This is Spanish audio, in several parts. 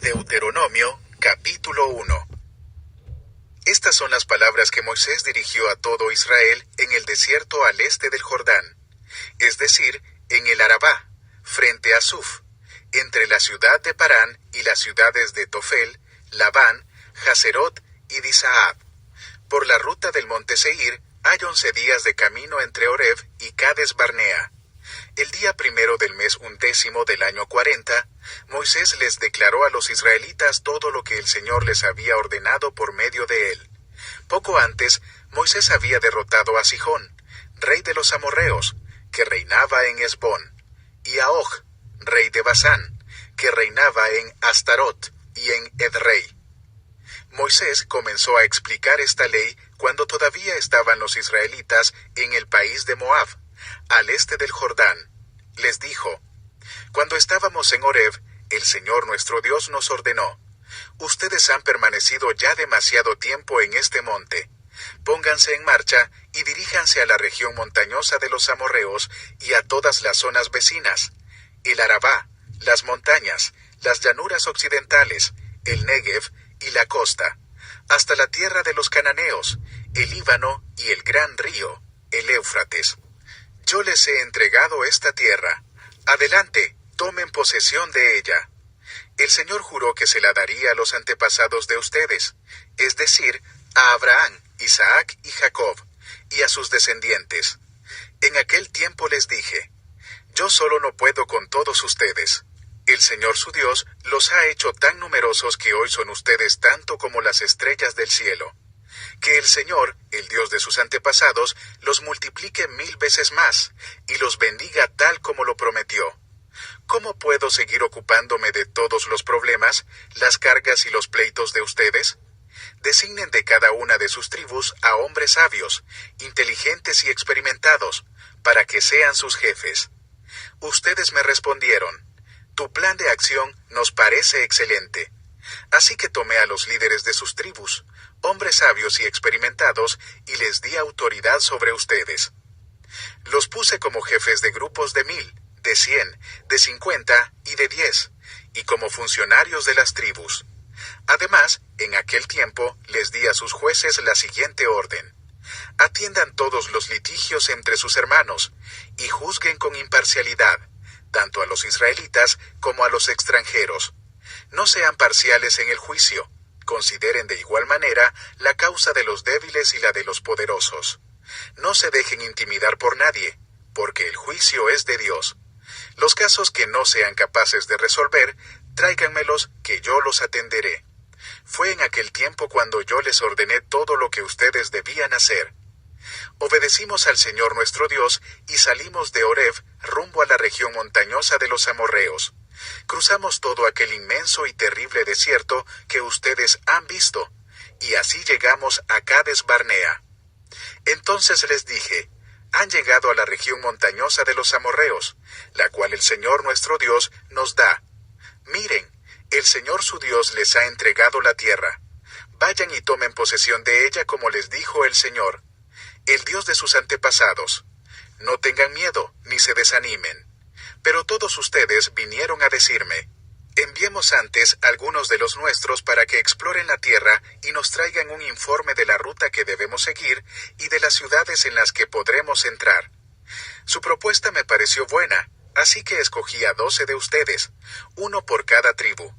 Deuteronomio, capítulo 1. Estas son las palabras que Moisés dirigió a todo Israel en el desierto al este del Jordán, es decir, en el Arabá, frente a Suf, entre la ciudad de Parán y las ciudades de Tofel, Labán, Haserot y Disaab. Por la ruta del monte Seir hay 11 días de camino entre Oreb y Cades Barnea. El día primero del mes 11 del año 40, Moisés les declaró a los israelitas todo lo que el Señor les había ordenado por medio de él. Poco antes, Moisés había derrotado a Sihón, rey de los amorreos, que reinaba en Hesbón, y a Og, rey de Basán, que reinaba en Astarot y en Edrei. Moisés comenzó a explicar esta ley cuando todavía estaban los israelitas en el país de Moab, al este del Jordán. Les dijo: Cuando estábamos en Horeb, el Señor nuestro Dios nos ordenó: Ustedes han permanecido ya demasiado tiempo en este monte. Pónganse en marcha y diríjanse a la región montañosa de los amorreos y a todas las zonas vecinas, el Arabá, las montañas, las llanuras occidentales, el Negev y la costa, hasta la tierra de los cananeos, el Líbano y el gran río, el Éufrates. Yo les he entregado esta tierra. Adelante, tomen posesión de ella. El Señor juró que se la daría a los antepasados de ustedes, es decir, a Abraham, Isaac y Jacob, y a sus descendientes. En aquel tiempo les dije: Yo solo no puedo con todos ustedes. El Señor su Dios los ha hecho tan numerosos que hoy son ustedes tanto como las estrellas del cielo. Que el Señor, el Dios de sus antepasados, los multiplique 1000 veces más, y los bendiga tal como lo prometió. ¿Cómo puedo seguir ocupándome de todos los problemas, las cargas y los pleitos de ustedes? Designen de cada una de sus tribus a hombres sabios, inteligentes y experimentados, para que sean sus jefes. Ustedes me respondieron: Tu plan de acción nos parece excelente. Así que tomé a los líderes de sus tribus, hombres sabios y experimentados, y les di autoridad sobre ustedes. Los puse como jefes de grupos de 1000, de 100, de 50 y de 10, y como funcionarios de las tribus. Además, en aquel tiempo les di a sus jueces la siguiente orden: Atiendan todos los litigios entre sus hermanos, y juzguen con imparcialidad, tanto a los israelitas como a los extranjeros. No sean parciales en el juicio. Consideren de igual manera la causa de los débiles y la de los poderosos. No se dejen intimidar por nadie, porque el juicio es de Dios. Los casos que no sean capaces de resolver, tráiganmelos, que yo los atenderé. Fue en aquel tiempo cuando yo les ordené todo lo que ustedes debían hacer. Obedecimos al Señor nuestro Dios y salimos de Horeb rumbo a la región montañosa de los amorreos. Cruzamos todo aquel inmenso y terrible desierto que ustedes han visto, y así llegamos a Cades Barnea. Entonces les dije: Han llegado a la región montañosa de los amorreos, la cual el Señor nuestro Dios nos da. Miren, el Señor su Dios les ha entregado la tierra. Vayan y tomen posesión de ella como les dijo el Señor, el Dios de sus antepasados. No tengan miedo, ni se desanimen. Pero todos ustedes vinieron a decirme: Enviemos antes algunos de los nuestros para que exploren la tierra y nos traigan un informe de la ruta que debemos seguir y de las ciudades en las que podremos entrar. Su propuesta me pareció buena, así que escogí a 12 de ustedes, uno por cada tribu.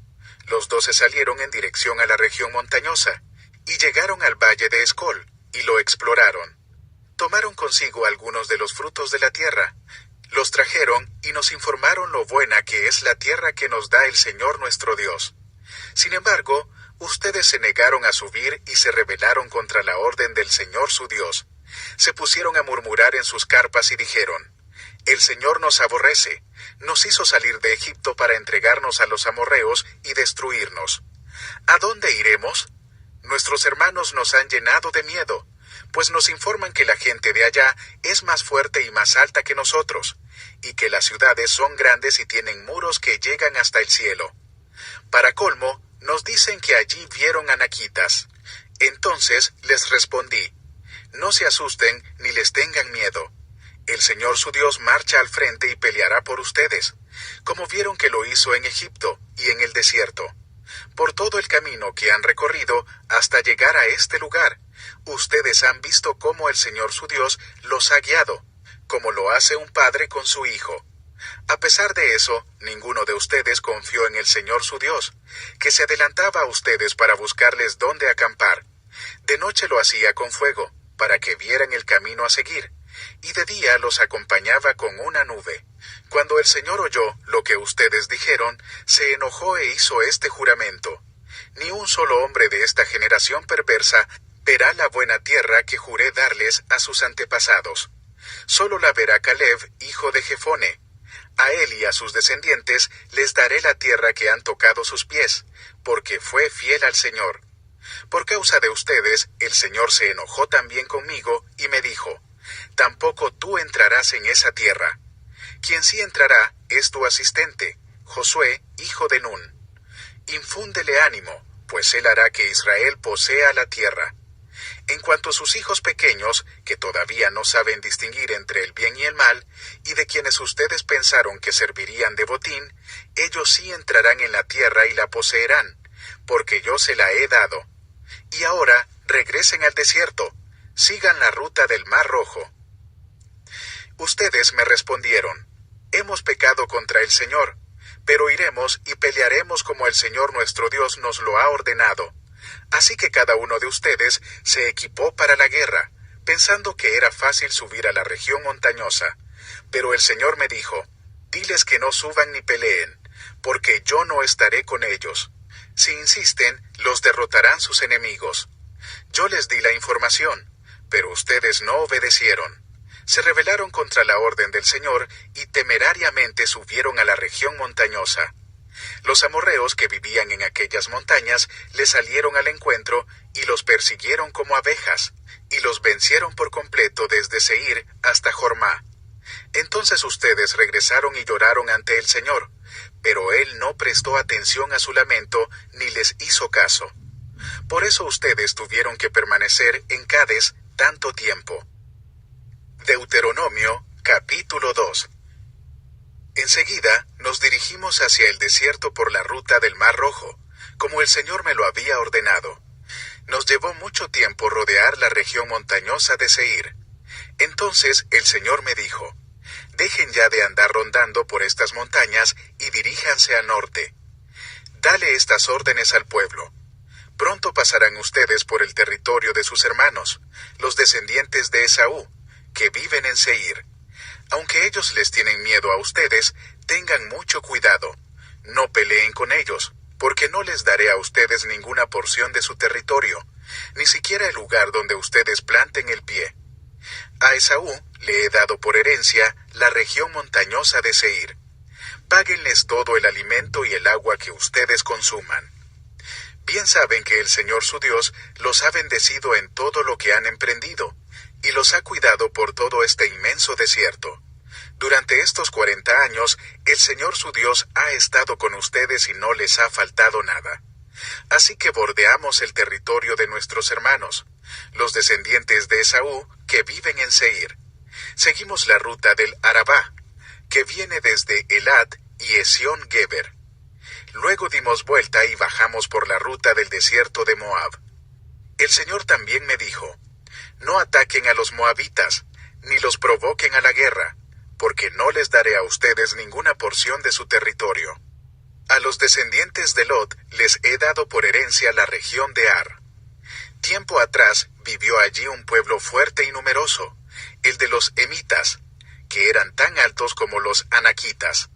Los 12 salieron en dirección a la región montañosa, y llegaron al valle de Escol, y lo exploraron. Tomaron consigo algunos de los frutos de la tierra. Los trajeron y nos informaron lo buena que es la tierra que nos da el Señor nuestro Dios. Sin embargo, ustedes se negaron a subir y se rebelaron contra la orden del Señor su Dios. Se pusieron a murmurar en sus carpas y dijeron: El Señor nos aborrece, nos hizo salir de Egipto para entregarnos a los amorreos y destruirnos. ¿A dónde iremos? Nuestros hermanos nos han llenado de miedo, pues nos informan que la gente de allá es más fuerte y más alta que nosotros, y que las ciudades son grandes y tienen muros que llegan hasta el cielo. Para colmo, nos dicen que allí vieron anaquitas. Entonces les respondí: No se asusten ni les tengan miedo. El Señor su Dios marcha al frente y peleará por ustedes, como vieron que lo hizo en Egipto y en el desierto. Por todo el camino que han recorrido hasta llegar a este lugar, ustedes han visto cómo el Señor su Dios los ha guiado, como lo hace un padre con su hijo. A pesar de eso, ninguno de ustedes confió en el Señor su Dios, que se adelantaba a ustedes para buscarles dónde acampar. De noche lo hacía con fuego, para que vieran el camino a seguir, y de día los acompañaba con una nube. Cuando el Señor oyó lo que ustedes dijeron, se enojó e hizo este juramento: ni un solo hombre de esta generación perversa verá la buena tierra que juré darles a sus antepasados. Solo la verá Caleb, hijo de Jefone. A él y a sus descendientes les daré la tierra que han tocado sus pies, porque fue fiel al Señor. Por causa de ustedes, el Señor se enojó también conmigo y me dijo: tampoco tú entrarás en esa tierra. Quien sí entrará es tu asistente, Josué, hijo de Nun. Infúndele ánimo, pues él hará que Israel posea la tierra. En cuanto a sus hijos pequeños, que todavía no saben distinguir entre el bien y el mal, y de quienes ustedes pensaron que servirían de botín, ellos sí entrarán en la tierra y la poseerán, porque yo se la he dado. Y ahora regresen al desierto, sigan la ruta del Mar Rojo. Ustedes me respondieron: hemos pecado contra el Señor, pero iremos y pelearemos como el Señor nuestro Dios nos lo ha ordenado. Así que cada uno de ustedes se equipó para la guerra, pensando que era fácil subir a la región montañosa. Pero el Señor me dijo: diles que no suban ni peleen, porque yo no estaré con ellos. Si insisten, los derrotarán sus enemigos. Yo les di la información, pero ustedes no obedecieron. Se rebelaron contra la orden del Señor y temerariamente subieron a la región montañosa. Los amorreos que vivían en aquellas montañas les salieron al encuentro y los persiguieron como abejas, y los vencieron por completo desde Seir hasta Jormá. Entonces ustedes regresaron y lloraron ante el Señor, pero Él no prestó atención a su lamento ni les hizo caso. Por eso ustedes tuvieron que permanecer en Cades tanto tiempo. Deuteronomio, capítulo 2. Enseguida nos dirigimos hacia el desierto por la ruta del Mar Rojo, como el Señor me lo había ordenado. Nos llevó mucho tiempo rodear la región montañosa de Seir. Entonces el Señor me dijo: dejen ya de andar rondando por estas montañas y diríjanse al norte. Dale estas órdenes al pueblo. Pronto pasarán ustedes por el territorio de sus hermanos, los descendientes de Esaú, que viven en Seir. Aunque ellos les tienen miedo a ustedes, tengan mucho cuidado. No peleen con ellos, porque no les daré a ustedes ninguna porción de su territorio, ni siquiera el lugar donde ustedes planten el pie. A Esaú le he dado por herencia la región montañosa de Seir. Páguenles todo el alimento y el agua que ustedes consuman. Bien saben que el Señor su Dios los ha bendecido en todo lo que han emprendido, y los ha cuidado por todo este inmenso desierto. Durante estos 40 años, el Señor su Dios ha estado con ustedes y no les ha faltado nada. Así que bordeamos el territorio de nuestros hermanos, los descendientes de Esaú, que viven en Seir. Seguimos la ruta del Arabá, que viene desde Elat y Esión-Geber. Luego dimos vuelta y bajamos por la ruta del desierto de Moab. El Señor también me dijo: no ataquen a los moabitas, ni los provoquen a la guerra, porque no les daré a ustedes ninguna porción de su territorio. A los descendientes de Lot les he dado por herencia la región de Ar. Tiempo atrás vivió allí un pueblo fuerte y numeroso, el de los emitas, que eran tan altos como los anaquitas.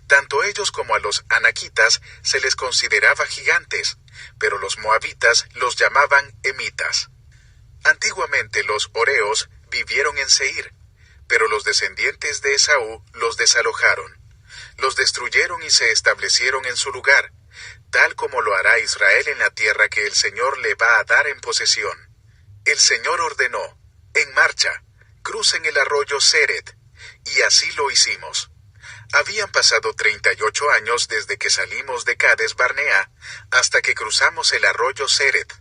Tanto ellos como a los anaquitas se les consideraba gigantes, pero los moabitas los llamaban emitas. Antiguamente los horeos vivieron en Seir, pero los descendientes de Esaú los desalojaron. Los destruyeron y se establecieron en su lugar, tal como lo hará Israel en la tierra que el Señor le va a dar en posesión. El Señor ordenó: en marcha, crucen el arroyo Seret, y así lo hicimos. Habían pasado 38 años desde que salimos de Cades Barnea hasta que cruzamos el arroyo Seret.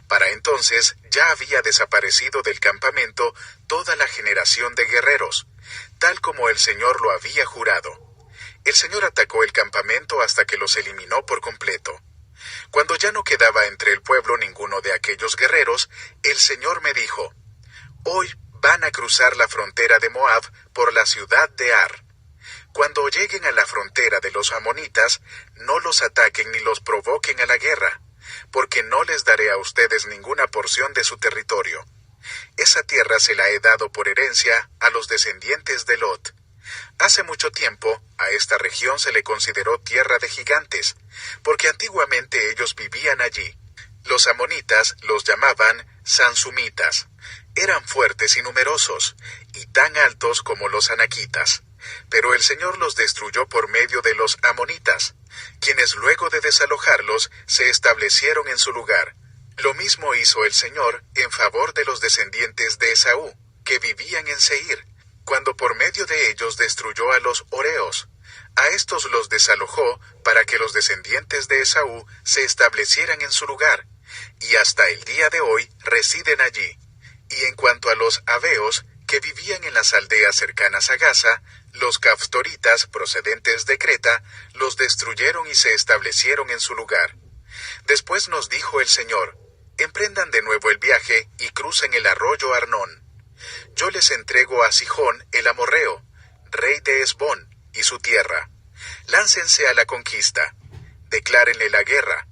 Para entonces ya había desaparecido del campamento toda la generación de guerreros, tal como el Señor lo había jurado. El Señor atacó el campamento hasta que los eliminó por completo. Cuando ya no quedaba entre el pueblo ninguno de aquellos guerreros, el Señor me dijo: Hoy van a cruzar la frontera de Moab por la ciudad de Ar. Cuando lleguen a la frontera de los amonitas, no los ataquen ni los provoquen a la guerra, porque no les daré a ustedes ninguna porción de su territorio. Esa tierra se la he dado por herencia a los descendientes de Lot. Hace mucho tiempo, a esta región se le consideró tierra de gigantes, porque antiguamente ellos vivían allí. Los amonitas los llamaban sansumitas. Eran fuertes y numerosos, y tan altos como los anaquitas. Pero el Señor los destruyó por medio de los amonitas, quienes luego de desalojarlos se establecieron en su lugar. Lo mismo hizo el Señor en favor de los descendientes de Esaú, que vivían en Seir, cuando por medio de ellos destruyó a los horeos. A estos los desalojó para que los descendientes de Esaú se establecieran en su lugar, y hasta el día de hoy residen allí. Y en cuanto a los aveos, que vivían en las aldeas cercanas a Gaza, los caftoritas procedentes de Creta los destruyeron y se establecieron en su lugar. Después nos dijo el Señor: emprendan de nuevo el viaje y crucen el arroyo Arnón. Yo les entrego a Sihón el amorreo, rey de Hesbón, y su tierra. Láncense a la conquista. Declárenle la guerra.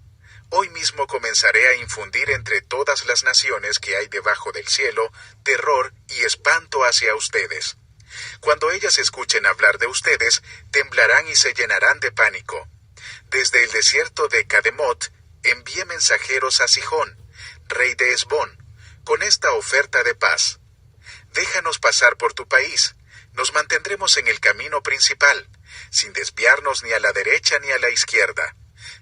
Hoy mismo comenzaré a infundir entre todas las naciones que hay debajo del cielo terror y espanto hacia ustedes. Cuando ellas escuchen hablar de ustedes, temblarán y se llenarán de pánico. Desde el desierto de Cademot, envié mensajeros a Sihón, rey de Hesbón, con esta oferta de paz: déjanos pasar por tu país, nos mantendremos en el camino principal, sin desviarnos ni a la derecha ni a la izquierda.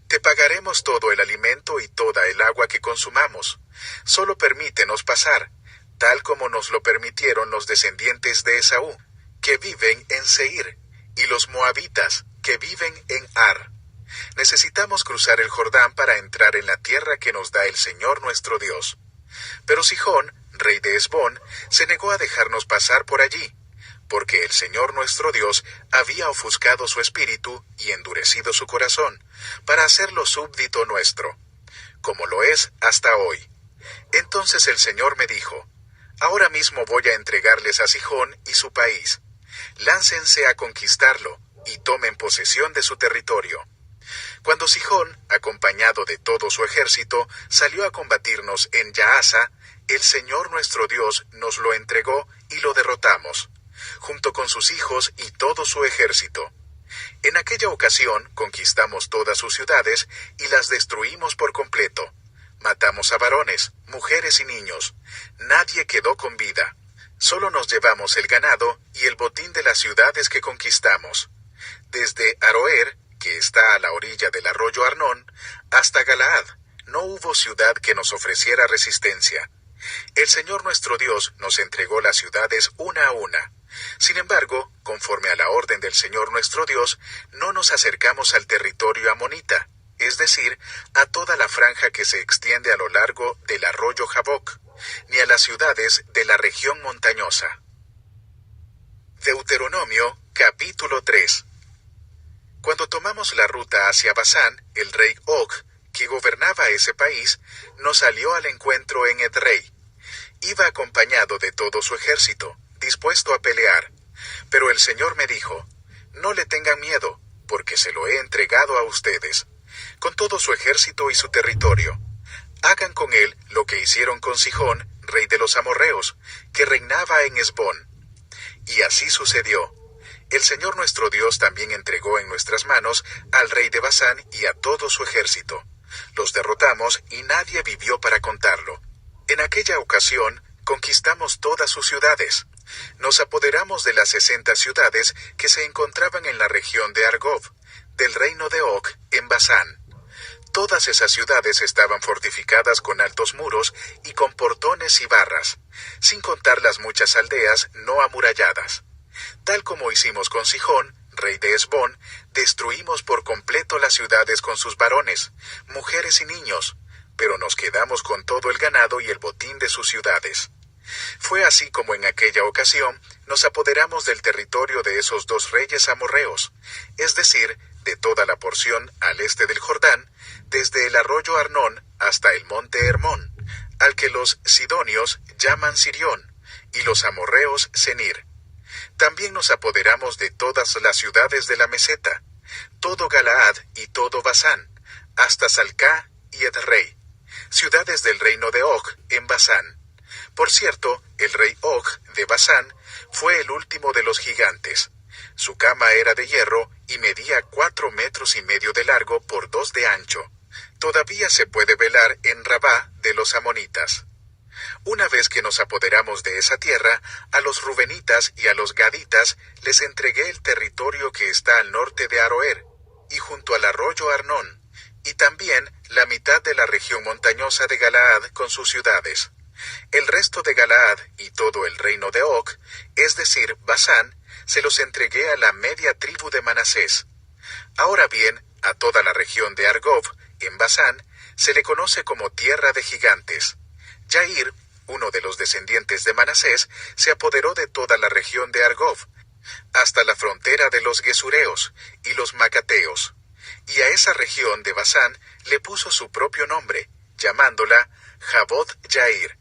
Te pagaremos todo el alimento y toda el agua que consumamos. Solo permítenos pasar, tal como nos lo permitieron los descendientes de Esaú, que viven en Seir, y los moabitas, que viven en Ar. Necesitamos cruzar el Jordán para entrar en la tierra que nos da el Señor nuestro Dios. Pero Sihón, rey de Hesbón, se negó a dejarnos pasar por allí, porque el Señor nuestro Dios había ofuscado su espíritu y endurecido su corazón, para hacerlo súbdito nuestro, como lo es hasta hoy. Entonces el Señor me dijo: ahora mismo voy a entregarles a Sihón y su país. Láncense a conquistarlo, y tomen posesión de su territorio. Cuando Sihón, acompañado de todo su ejército, salió a combatirnos en Yaasa, el Señor nuestro Dios nos lo entregó y lo derrotamos, junto con sus hijos y todo su ejército. En aquella ocasión conquistamos todas sus ciudades y las destruimos por completo. Matamos a varones, mujeres y niños. Nadie quedó con vida. Solo nos llevamos el ganado y el botín de las ciudades que conquistamos. Desde Aroer, que está a la orilla del arroyo Arnón, hasta Galaad, no hubo ciudad que nos ofreciera resistencia. El Señor nuestro Dios nos entregó las ciudades una a una. Sin embargo, conforme a la orden del Señor nuestro Dios, no nos acercamos al territorio amonita, es decir, a toda la franja que se extiende a lo largo del arroyo Jaboc, ni a las ciudades de la región montañosa. Deuteronomio, capítulo 3. Cuando tomamos la ruta hacia Basán, el rey Og, que gobernaba ese país, nos salió al encuentro en Edrei. Iba acompañado de todo su ejército, dispuesto a pelear. Pero el Señor me dijo: no le tengan miedo, porque se lo he entregado a ustedes, con todo su ejército y su territorio. Hagan con él lo que hicieron con Sihón, rey de los amorreos, que reinaba en Hesbón. Y así sucedió. El Señor nuestro Dios también entregó en nuestras manos al rey de Basán y a todo su ejército. Los derrotamos y nadie vivió para contarlo. En aquella ocasión conquistamos todas sus ciudades. Nos apoderamos de las 60 ciudades que se encontraban en la región de Argob, del reino de Og, en Basán. Todas esas ciudades estaban fortificadas con altos muros y con portones y barras, sin contar las muchas aldeas no amuralladas. Tal como hicimos con Sihón, rey de Hesbón, destruimos por completo las ciudades con sus varones, mujeres y niños, pero nos quedamos con todo el ganado y el botín de sus ciudades. Fue así como en aquella ocasión nos apoderamos del territorio de esos dos reyes amorreos, es decir, de toda la porción al este del Jordán, desde el arroyo Arnón hasta el monte Hermón, al que los sidonios llaman Sirión, y los amorreos Senir. También nos apoderamos de todas las ciudades de la meseta, todo Galaad y todo Basán, hasta Salcá y Edrei, ciudades del reino de Og en Basán. Por cierto, el rey Og de Basán fue el último de los gigantes. Su cama era de hierro y medía 4,5 metros de largo por 2 de ancho. Todavía se puede velar en Rabá de los amonitas. Una vez que nos apoderamos de esa tierra, a los rubenitas y a los gaditas les entregué el territorio que está al norte de Aroer, y junto al arroyo Arnón, y también la mitad de la región montañosa de Galaad con sus ciudades. El resto de Galaad y todo el reino de Og, es decir, Basán, se los entregué a la media tribu de Manasés. Ahora bien, a toda la región de Argob, en Basán, se le conoce como tierra de gigantes. Yair, uno de los descendientes de Manasés, se apoderó de toda la región de Argob, hasta la frontera de los Gesureos y los Macateos, y a esa región de Basán le puso su propio nombre, llamándola Jabot Yair,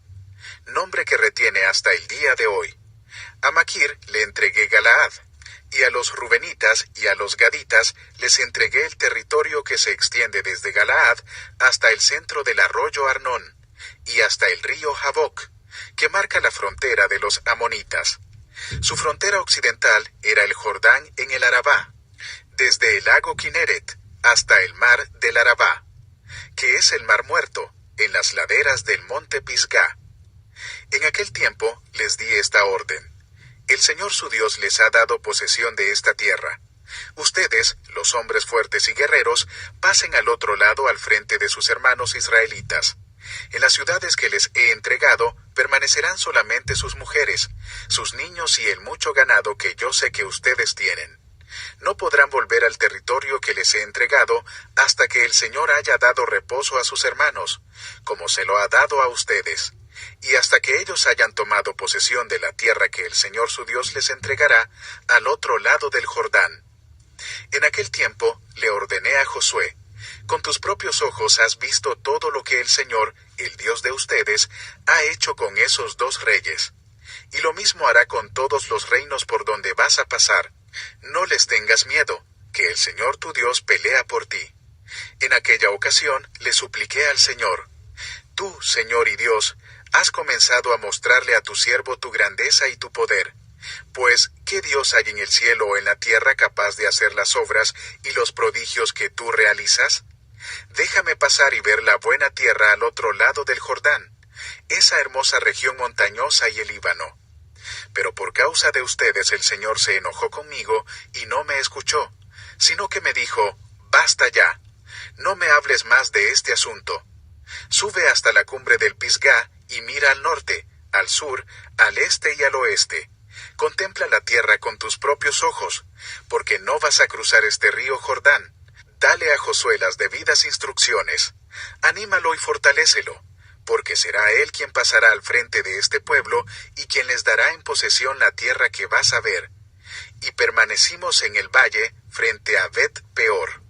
nombre que retiene hasta el día de hoy. A Maquir le entregué Galaad, y a los rubenitas y a los gaditas les entregué el territorio que se extiende desde Galaad hasta el centro del arroyo Arnón, y hasta el río Jaboc, que marca la frontera de los amonitas. Su frontera occidental era el Jordán en el Arabá, desde el lago Kineret hasta el mar del Arabá, que es el mar muerto, en las laderas del monte Pisgá. En aquel tiempo les di esta orden: el Señor su Dios les ha dado posesión de esta tierra. Ustedes, los hombres fuertes y guerreros, pasen al otro lado al frente de sus hermanos israelitas. En las ciudades que les he entregado permanecerán solamente sus mujeres, sus niños y el mucho ganado que yo sé que ustedes tienen. No podrán volver al territorio que les he entregado hasta que el Señor haya dado reposo a sus hermanos, como se lo ha dado a ustedes, y hasta que ellos hayan tomado posesión de la tierra que el Señor su Dios les entregará al otro lado del Jordán. En aquel tiempo le ordené a Josué: con tus propios ojos has visto todo lo que el Señor, el Dios de ustedes, ha hecho con esos 2 reyes. Y lo mismo hará con todos los reinos por donde vas a pasar. No les tengas miedo, que el Señor tu Dios pelea por ti. En aquella ocasión le supliqué al Señor: tú, Señor y Dios, has comenzado a mostrarle a tu siervo tu grandeza y tu poder. Pues, ¿qué Dios hay en el cielo o en la tierra capaz de hacer las obras y los prodigios que tú realizas? Déjame pasar y ver la buena tierra al otro lado del Jordán, esa hermosa región montañosa y el Líbano. Pero por causa de ustedes el Señor se enojó conmigo y no me escuchó, sino que me dijo: basta ya, no me hables más de este asunto. Sube hasta la cumbre del Pisgá y mira al norte, al sur, al este y al oeste. Contempla la tierra con tus propios ojos, porque no vas a cruzar este río Jordán. Dale a Josué las debidas instrucciones. Anímalo y fortalécelo, porque será él quien pasará al frente de este pueblo y quien les dará en posesión la tierra que vas a ver. Y permanecimos en el valle frente a Bet Peor.